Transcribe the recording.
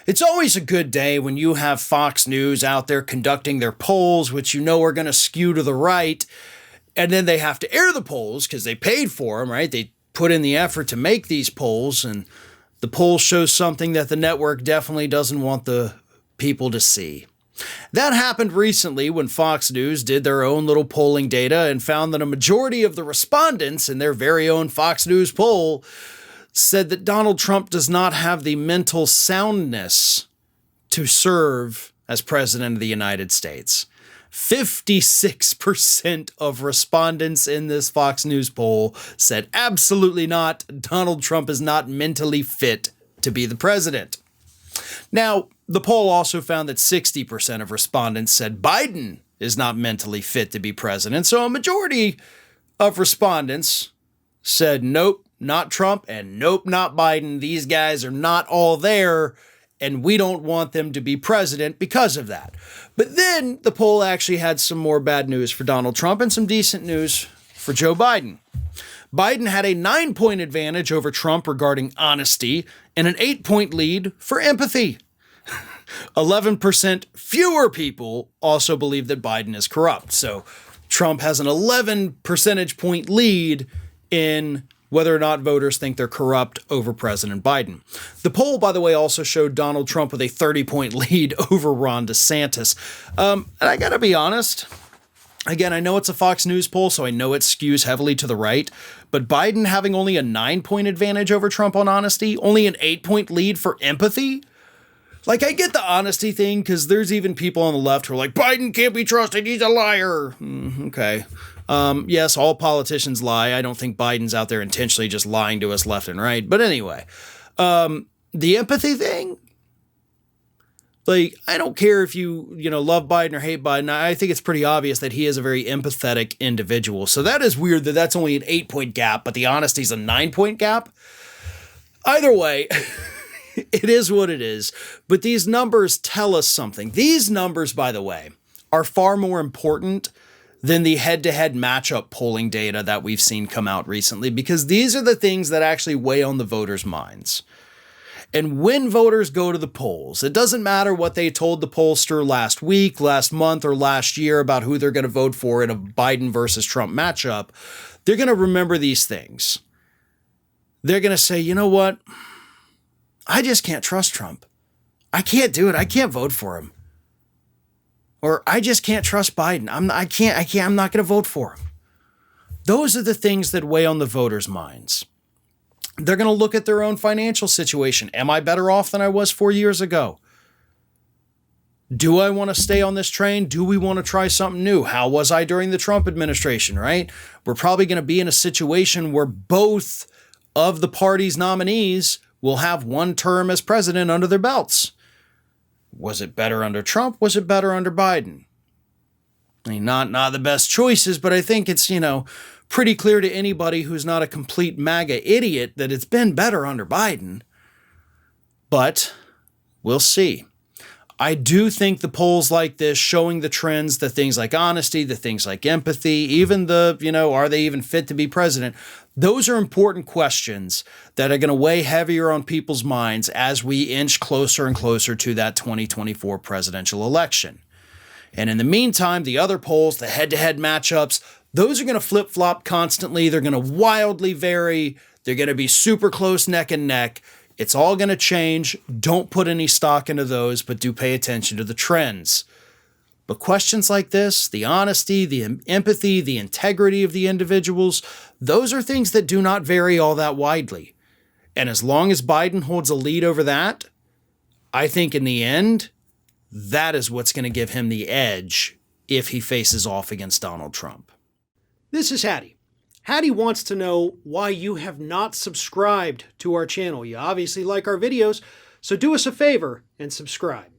It's always a good day when you have Fox News out there conducting their polls, which you know are going to skew to the right, and then they have to air the polls because they paid for them, right? They put in the effort to make these polls, and the poll shows something that the network definitely doesn't want the people to see. That happened recently when Fox News did their own little polling data and found that a majority of the respondents in their very own Fox News poll said that Donald Trump does not have the mental soundness to serve as president of the United States. 56% of respondents in this Fox News poll said absolutely not. Donald Trump is not mentally fit to be the president. Now, the poll also found that 60% of respondents said Biden is not mentally fit to be president. So a majority of respondents said, nope, not Trump, and nope, not Biden. These guys are not all there, and we don't want them to be president because of that. But then the poll actually had some more bad news for Donald Trump and some decent news for Joe Biden. Biden had a 9-point advantage over Trump regarding honesty and an 8-point lead for empathy. 11% fewer people also believe that Biden is corrupt. So Trump has an 11 percentage point lead in whether or not voters think they're corrupt over President Biden. The poll, by the way, also showed Donald Trump with a 30-point lead over Ron DeSantis. And I gotta be honest, again, I know it's a Fox News poll, so I know it skews heavily to the right, but Biden having only a 9-point advantage over Trump on honesty, only an 8-point lead for empathy. Like, I get the honesty thing, because there's even people on the left who are like, Biden can't be trusted, he's a liar. Okay. Yes, all politicians lie. I don't think Biden's out there intentionally just lying to us left and right. But anyway, the empathy thing, like, I don't care if you love Biden or hate Biden. I think it's pretty obvious that he is a very empathetic individual. So that is weird that that's only an 8-point gap, but the honesty's a 9-point gap. Either way, it is what it is. But these numbers tell us something. These numbers, by the way, are far more important than the head-to-head matchup polling data that we've seen come out recently, because these are the things that actually weigh on the voters' minds. And when voters go to the polls, it doesn't matter what they told the pollster last week, last month, or last year about who they're going to vote for in a Biden versus Trump matchup. They're going to remember these things. They're going to say, you know what? I just can't trust Trump. I can't do it. I can't vote for him. Or I just can't trust Biden. I'm not going to vote for him. Those are the things that weigh on the voters' minds. They're going to look at their own financial situation. Am I better off than I was 4 years ago? Do I want to stay on this train? Do we want to try something new? How was I during the Trump administration, right? We're probably going to be in a situation where both of the party's nominees will have one term as president under their belts. Was it better under Trump? Was it better under Biden? I mean, not the best choices, but I think it's, pretty clear to anybody who's not a complete MAGA idiot that it's been better under Biden. But we'll see. I do think the polls like this showing the trends, the things like honesty, the things like empathy, even the, are they even fit to be president? Those are important questions that are going to weigh heavier on people's minds as we inch closer and closer to that 2024 presidential election. And in the meantime, the other polls, the head-to-head matchups, those are going to flip-flop constantly. They're going to wildly vary. They're going to be super close neck and neck. It's all going to change. Don't put any stock into those, but do pay attention to the trends. But questions like this, the honesty, the empathy, the integrity of the individuals, those are things that do not vary all that widely. And as long as Biden holds a lead over that, I think in the end, that is what's going to give him the edge if he faces off against Donald Trump. This is Hattie. Hattie wants to know why you have not subscribed to our channel. You obviously like our videos, so do us a favor and subscribe.